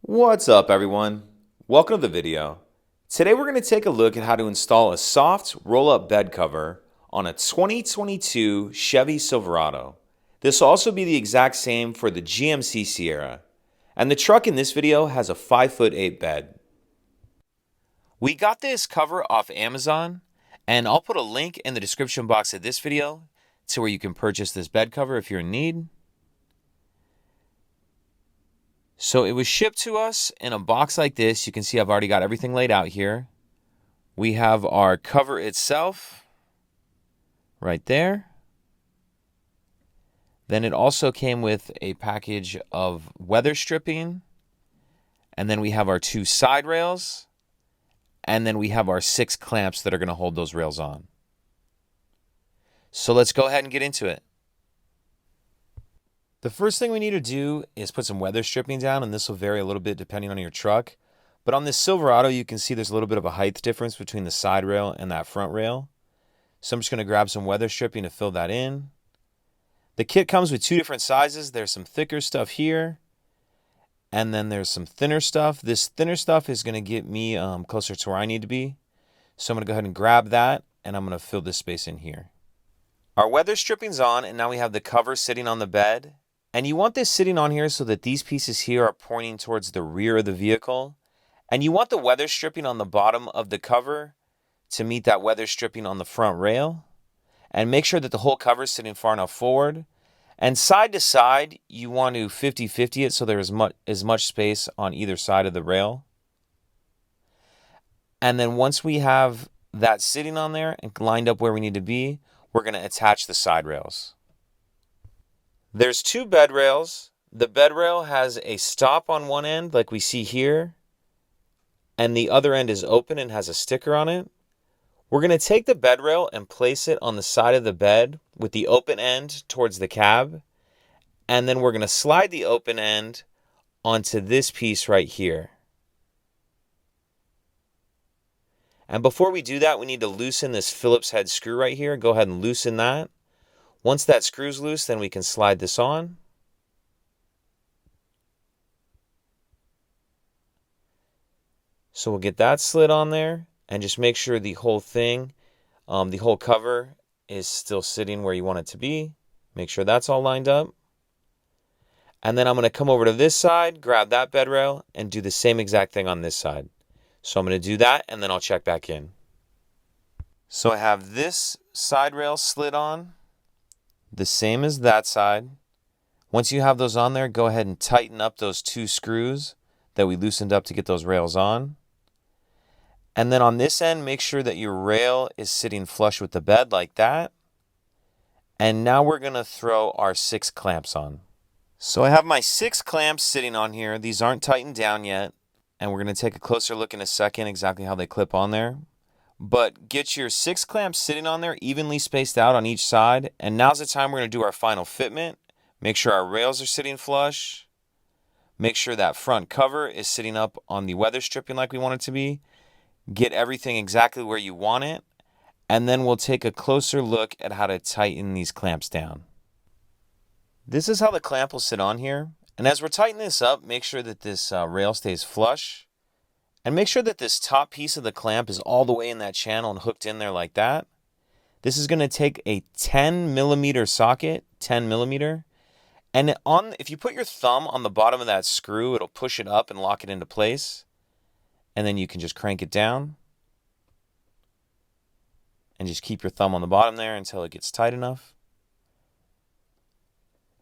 What's up, everyone? Welcome to the video. Today we're going to take a look at how to install a soft roll-up bed cover on a 2022 Chevy Silverado. This will also be the exact same for the GMC Sierra. And the truck in this video has a 5'8" bed. We got this cover off Amazon, and I'll put a link in the description box of this video to where you can purchase this bed cover if you're in need. So it was shipped to us in a box like this. You can see I've already got everything laid out here. We have our cover itself right there. Then it also came with a package of weather stripping. And then we have our 2 side rails. And then we have our 6 clamps that are going to hold those rails on. So let's go ahead and get into it. The first thing we need to do is put some weather stripping down, and this will vary a little bit depending on your truck. But on this Silverado, you can see there's a little bit of a height difference between the side rail and that front rail. So I'm just going to grab some weather stripping to fill that in. The kit comes with 2 different sizes. There's some thicker stuff here, and then there's some thinner stuff. This thinner stuff is going to get me closer to where I need to be. So I'm going to go ahead and grab that, and I'm going to fill this space in here. Our weather stripping's on, and now we have the cover sitting on the bed. And you want this sitting on here so that these pieces here are pointing towards the rear of the vehicle. And you want the weather stripping on the bottom of the cover to meet that weather stripping on the front rail. And make sure that the whole cover is sitting far enough forward. And side to side, you want to 50-50 it so there is as much space on either side of the rail. And then once we have that sitting on there and lined up where we need to be, we're going to attach the side rails. There's 2 bed rails. The bed rail has a stop on one end like we see here, and the other end is open and has a sticker on it. We're going to take the bed rail and place it on the side of the bed with the open end towards the cab, and then we're going to slide the open end onto this piece right here. And before we do that, we need to loosen this Phillips head screw right here. Go ahead and loosen that. Once that screw's loose, then we can slide this on. So we'll get that slid on there and just make sure the whole thing, the whole cover is still sitting where you want it to be. Make sure that's all lined up. And then I'm going to come over to this side, grab that bed rail, and do the same exact thing on this side. So I'm going to do that, and then I'll check back in. So I have this side rail slid on, the same as that side. Once you have those on there, go ahead and tighten up those 2 screws that we loosened up to get those rails on. And then on this end, make sure that your rail is sitting flush with the bed like that. And now we're going to throw our 6 clamps on. So I have my 6 clamps sitting on here. These aren't tightened down yet. And we're going to take a closer look in a second exactly how they clip on there. But get your 6 clamps sitting on there, evenly spaced out on each side. And now's the time we're going to do our final fitment. Make sure our rails are sitting flush. Make sure that front cover is sitting up on the weather stripping like we want it to be. Get everything exactly where you want it. And then we'll take a closer look at how to tighten these clamps down. This is how the clamp will sit on here. And as we're tightening this up, make sure that this rail stays flush. And make sure that this top piece of the clamp is all the way in that channel and hooked in there like that. This is going to take a 10mm socket, 10mm. And if you put your thumb on the bottom of that screw, it'll push it up and lock it into place. And then you can just crank it down. And just keep your thumb on the bottom there until it gets tight enough.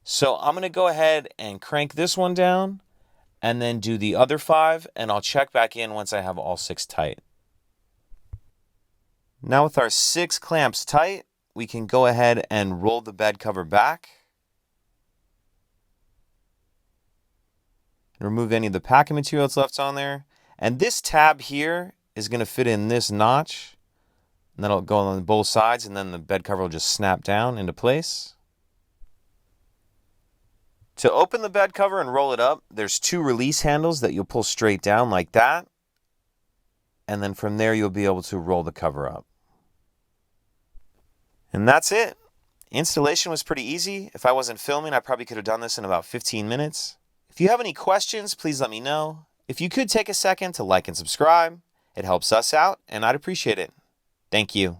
So I'm going to go ahead and crank this one down. And then do the other 5, and I'll check back in once I have all 6 tight. Now with our 6 clamps tight, we can go ahead and roll the bed cover back. Remove any of the packing material that's left on there. And this tab here is going to fit in this notch. And that'll go on both sides, and then the bed cover will just snap down into place. To open the bed cover and roll it up, there's 2 release handles that you'll pull straight down like that. And then from there, you'll be able to roll the cover up. And that's it. Installation was pretty easy. If I wasn't filming, I probably could have done this in about 15 minutes. If you have any questions, please let me know. If you could take a second to like and subscribe, it helps us out and I'd appreciate it. Thank you.